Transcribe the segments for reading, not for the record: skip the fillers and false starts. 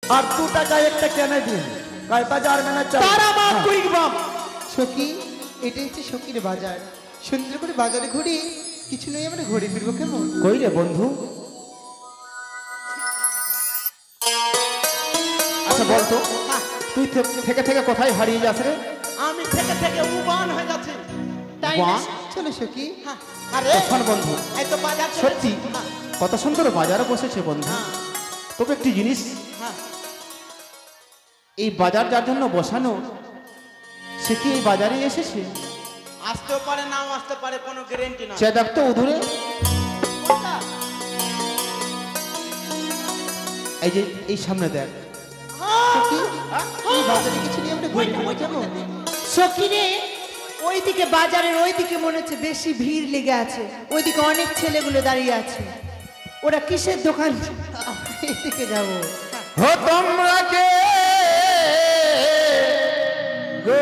আর 2 টাকা একটা কেনে দিন কয় বাজার মেনে চল তারা মা কুইক বাম সখী এটা হচ্ছে সখীর বাজার সুন্দর করে বাজারে ঘুরি কিছু নয় আমরা ঘুরে ফিরবো কেমন কই রে বন্ধু আচ্ছা বল তো তুই থেকে থেকে কোথায় হারিয়ে যাস রে আমি থেকে থেকে উবান হয়ে যাচ্ছি তাই না বাহ। চলো সখী আরে তো শোন বন্ধু এই তো বাজার সত্যি কত সুন্দর বাজারে বসেছে বন্ধু তবে একটি জিনিস এই বাজার যার জন্য বসানো সে কি এই বাজারে এসেছে আসতেও পারে নাও আসতে পারে কোনো গ্যারান্টি না সে দেখতো উদূরে এই যে এই সামনে দেখ সখী এই বাজারে কিছু নিয়ে আমরা ঘুরে ফিরবো কেমন সখিরে ওইদিকে বাজারের ওইদিকে মনে হচ্ছে বেশি ভিড় লেগে আছে ওইদিকে অনেক ছেলেগুলো দাঁড়িয়ে আছে ওরা কিসের দোকান এইদিকে যাবো হো তোমরা কে গো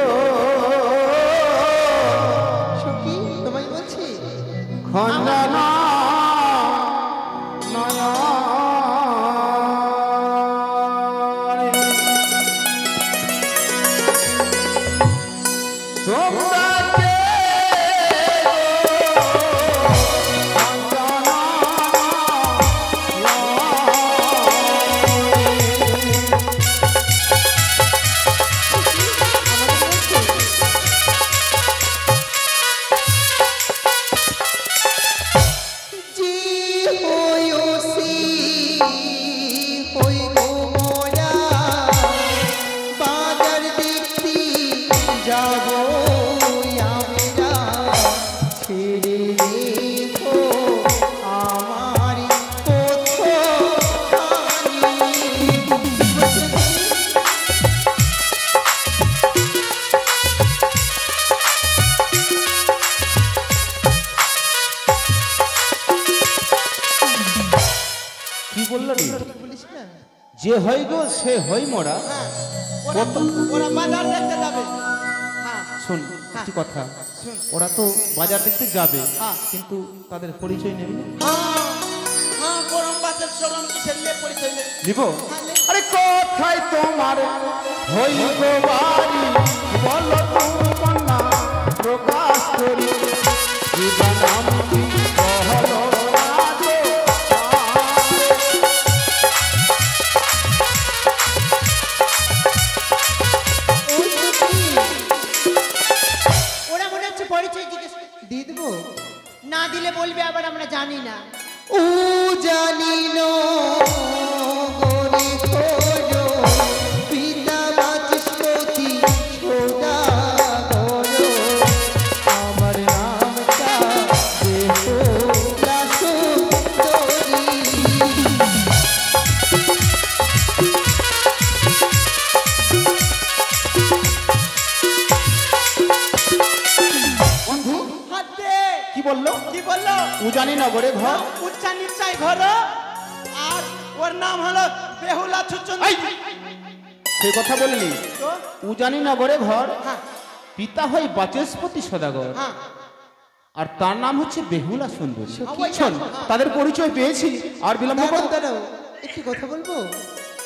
সখী তোমায় বলছি খন্দনা তোমরা কে জি হইওসি হই গো মোরা বাজার দেখতে যাব আমরা ছেড়ে রেখো আমার কি বললো রে বলিস না যে হয় গো সে হয় মোরা ওরা বাজার দেখতে যাবে শোন একটি কথা ওরা তো বাজার দেখতে যাবে কিন্তু তাদের পরিচয় নেবে না গরম বাজার সরম কিসের নিয়ে পরিচয় নেই নিব আরে কোথায় তোমার হই গো বাড়ি বলো তোমার না প্রকাশ করি জীবন আমি বহলো রাজো ওরা মনে হচ্ছে পরিচয় জিজ্ঞেস দিয়ে দেবো না দিলে বলবে আবার আমরা জানি না ও জানি না গরে খোঁজো পিতা বাচস্পতি ছোটা করো আমার নামটা দেখো সুন্দরী বন্ধু হাত দে কি বললো কি বললো উজানি নগরে ঘর উচ্চা নিশ্চয় ঘর আর ওর নাম হলো বেহুলা ছুচন সেই কথা বললি তো উজানি নগরে ঘর হ্যাঁ পিতা হয় বাচস্পতি সদাগর হ্যাঁ আর তার নাম হচ্ছে বেহুলা সুন্দরী সখী। শোন তাদের পরিচয় পেয়েছি আর বিলম্ব দাঁড়াও করতে দাঁড়াও একটি কথা বলবো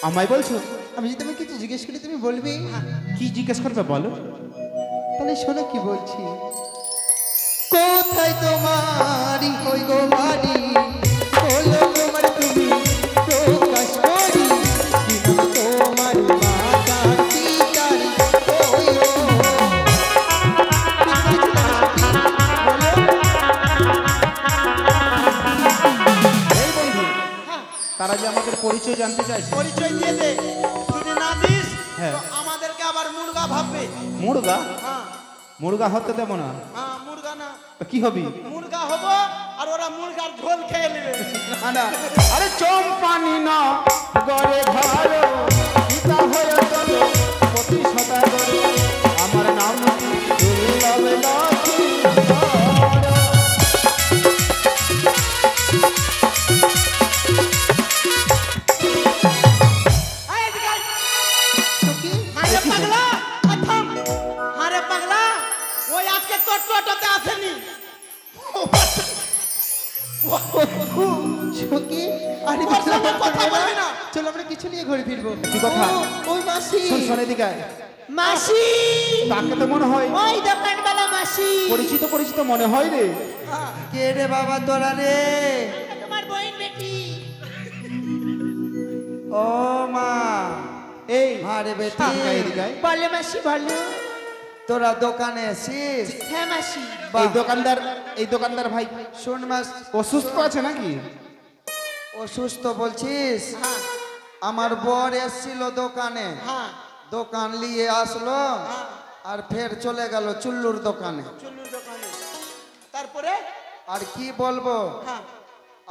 আমায় বলছো আমি যদি তোমাকে কিছু জিজ্ঞেস করি তুমি বলবে কি জিজ্ঞেস করবে বলো তাহলে শোনো কি বলছি কোথায় তোমারই হই গো বাড়ি বলো তোমার তুমি প্রকাশ করি কিন্তু তোমার মাতা পিতার ওই ও এই বন্ধু তারা যে আমাদের পরিচয় জানতে চাইছে পরিচয় দিয়ে দে যদি না দিস হ্যাঁ। তো আমাদেরকে আবার মুরগা ভাববে মুরগা হ্যাঁ মুরগা হতে দেবো না হ্যাঁ মুরগা না তো কি হবি মুরগা হব আর ওরা মুরগার ঝোল খেয়ে নেবে না, না। আরে চম্পানি না গড়ে ঘর পিতা হয়ে চলো পতি সদাগর আমার নাম দুর্লভ লক্ষ্মী আয় এদিকে আয়। সখী আরে পাগলা আয় থাম আরে পাগলা ওই আজকে তোর টোটোতে আসেনি ও সখী আরে ওর সঙ্গে কথা বলবি না। চলো আমরা কিছু নিয়ে ঘুরে ফিরবো। কি কথা? ওই মাসি শোন শোন এদিকে আয়। মাসি তাকে তো মনে হয় ওই দোকানওয়ালা মাসি পরিচিত পরিচিত মনে হয় রে। কে রে বাবা তোরা রে? তোমার বইন বেটি। ও মা এই আরে বেটি এদিকে আয়, এদিকে আয়। বলো মাসি বলো। তোরা দোকানে এসিস? হ্যাঁ মাসি। এই দোকানদার ভাই শোন মাস অসুস্থ আছে নাকি? অসুস্থ বলছিস? হ্যাঁ আমার বর এসছিল দোকানে, হ্যাঁ দোকান নিয়ে আসলো আর ফের চলে গেল চুল্লুর দোকানে। চুল্লুর দোকানে। তারপরে আর কি বলবো, হ্যাঁ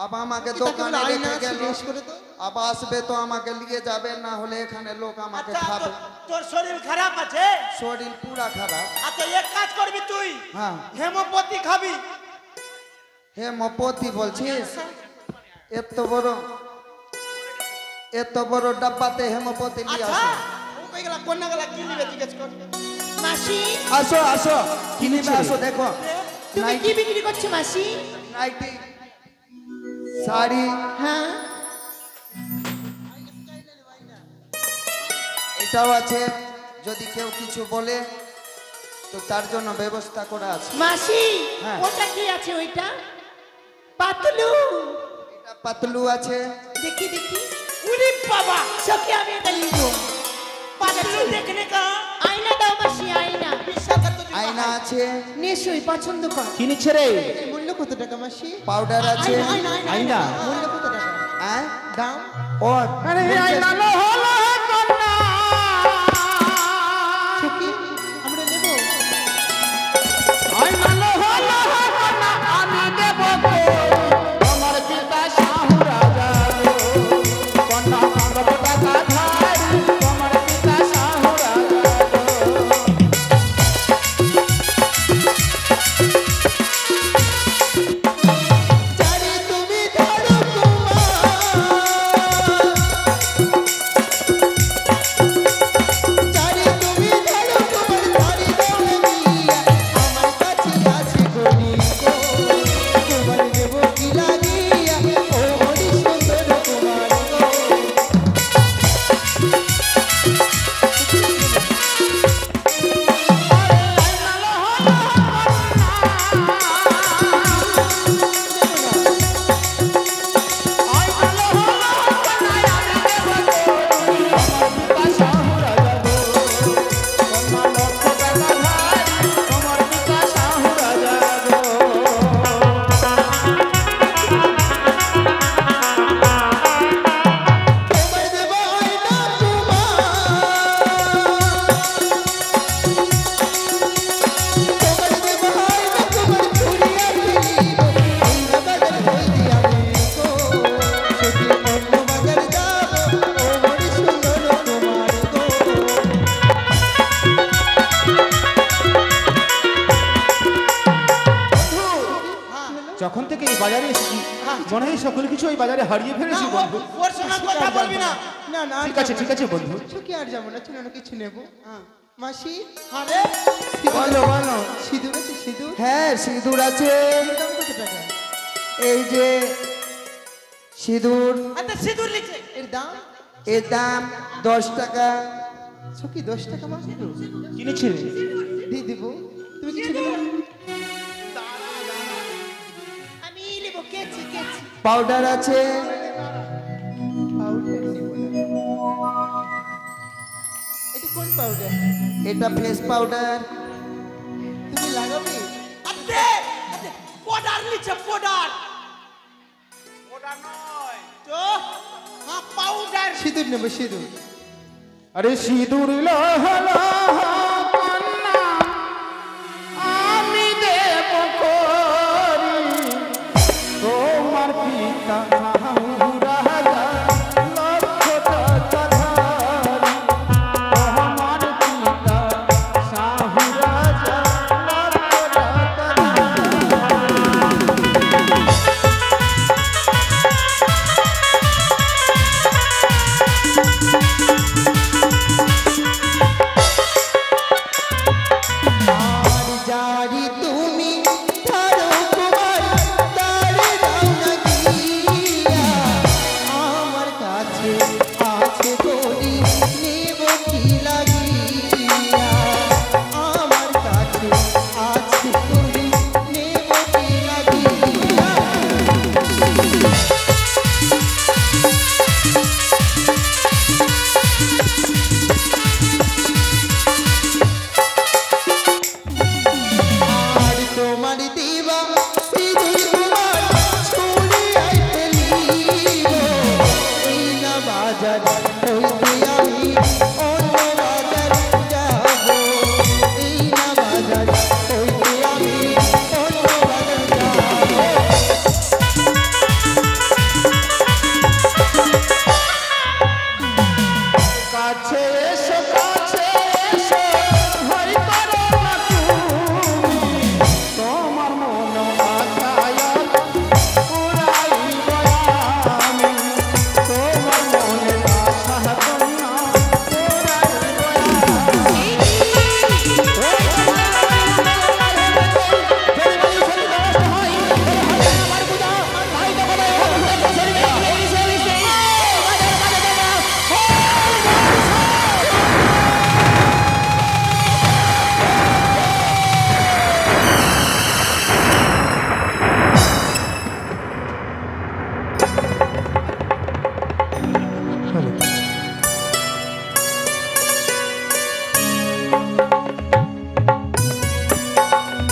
আব আমাকে তাকে দোকানে বলে আয়না রেখে আছে, গেল। জিজ্ঞেস করে তো। আব আসবে তো আমাকে নিয়ে যাবে, না হলে এখানে লোক আমাকে আচ্ছা খাবে। তোর শরীর খারাপ আছে? শরীর পুরা খারাপ। আচ্ছা এক কাজ করবি তুই, হ্যাঁ হেমোপতি খাবি। হেমোপতি বলছিস? এত বড় ডাব্বাতে হেমোপতি নিয়ে আচ্ছা আসো। ও কই গেলা, কোন গেলা, কি নিবে জিজ্ঞেস কর। মাসি আসো আসো কি নিবে নিচ্ছে? আসো, দেখো তুমি কি বিক্রি করছো মাসি? নাইটি, শাড়ি, হ্যাঁ এটাও আছে। যদি কেউ কিছু বলে তো তার জন্য ব্যবস্থা করা আছে। মাসি হ্যাঁ। ওটা কি আছে ওইটা? পাতলু। এটা পাতলু আছে। দেখি দেখি। উরি বাবা, সখী আমি এটা নিব। পাতলু দেখনে কা আয়না দাও মাসি আয়না। বিশ্বাস কর তুই। আয়না আছে, নিশ্চয়ই পছন্দ কর। কি নিচ্ছে রে? মূল্য কত টাকা মাসি? পাউডার আছে। আইনা মূল্য কত টাকা? হ্যাঁ দাম ও আরে আইনা সখী আমরা নেব। আমি দেব আমার পিতা শাহু রাজা কন্যা মানব টাকা ধারি তোমার পিতা শাহু রাজা। চারি তুমি ধরো চারি তুমি ধরো ধরি দৌড়িয়া আমার কাছে আছে গনি গো, তোমার দেব কি লাগিয়া ও হরি সুন্দর তোমার গো। তোমার দেব আয়না তোমার দেব আয়না তোমার চুরিয়া ফেলিব আয়না বাজার হইতে আমি গো, সখী অন্য বাজার যাব ও হরি সুন্দর তোমার গো। যখন থেকে এই বাজারে এসেছি মনে হয় সকল কিছু এই বাজারে হারিয়ে না ফেলেছি বন্ধু। ওর সঙ্গে কথা বলবি না। না না ঠিক আছে বন্ধু। সখী আর যাবো না, চলো না কিছু নেব। মাসি আরে বলো বলো, সিঁদুর আছে সিঁদুর? হ্যাঁ সিঁদুর আছে। দাম কত টাকা? এই যে সিঁদুর, আচ্ছা সিঁদুর লিখছে। এর দাম? এর দাম 10 টাকা। সখী 10 টাকা মাত্র? কি নিচ্ছে রে? দিয়ে দেবো, তুমি কিছু নেবে না? আমি নেব কেচি কেচি। পাউডার আছে। পাউডার নেব না। এটা কোন পাউডার? এটা ফেস পাউডার। তুমি লাগাবে? আচ্ছা আচ্ছা পাউডার লিখছে, পাউডার। পাউডার নয় তো, হ্যাঁ পাউডার। সিঁদুর নেব সিঁদুর। আরে সিঁদুর লহলা কন্যা আমি দেব করি তোমার পিতা শাহু রাজা লক্ষ টাকা ধারি আমার পিতা শাহু রাজা লক্ষ টাকা ধারি। কাছে এসো কাছে এসো ভয় করো না তুমি তোমার মন আশায় পুরাইব আমি তোমার মনে আশা কন্যা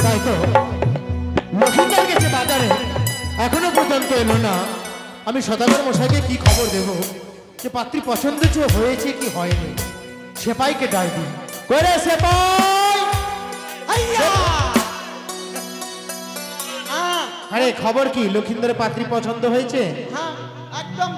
তাই তো লক্ষিন্দর গেছে বাজারে, এখনো পর্যন্ত এলো না। আমি সদাগর মশাইকে কি খবর দেব যে পাত্রী পছন্দ হয়েছে কি হয়নি? সেপাইকে ডাক দিই। করে সেপাই, আইয়া হ্যাঁ আরে খবর কি? লক্ষিন্দরের পাত্রী পছন্দ হয়েছে? হ্যাঁ একদম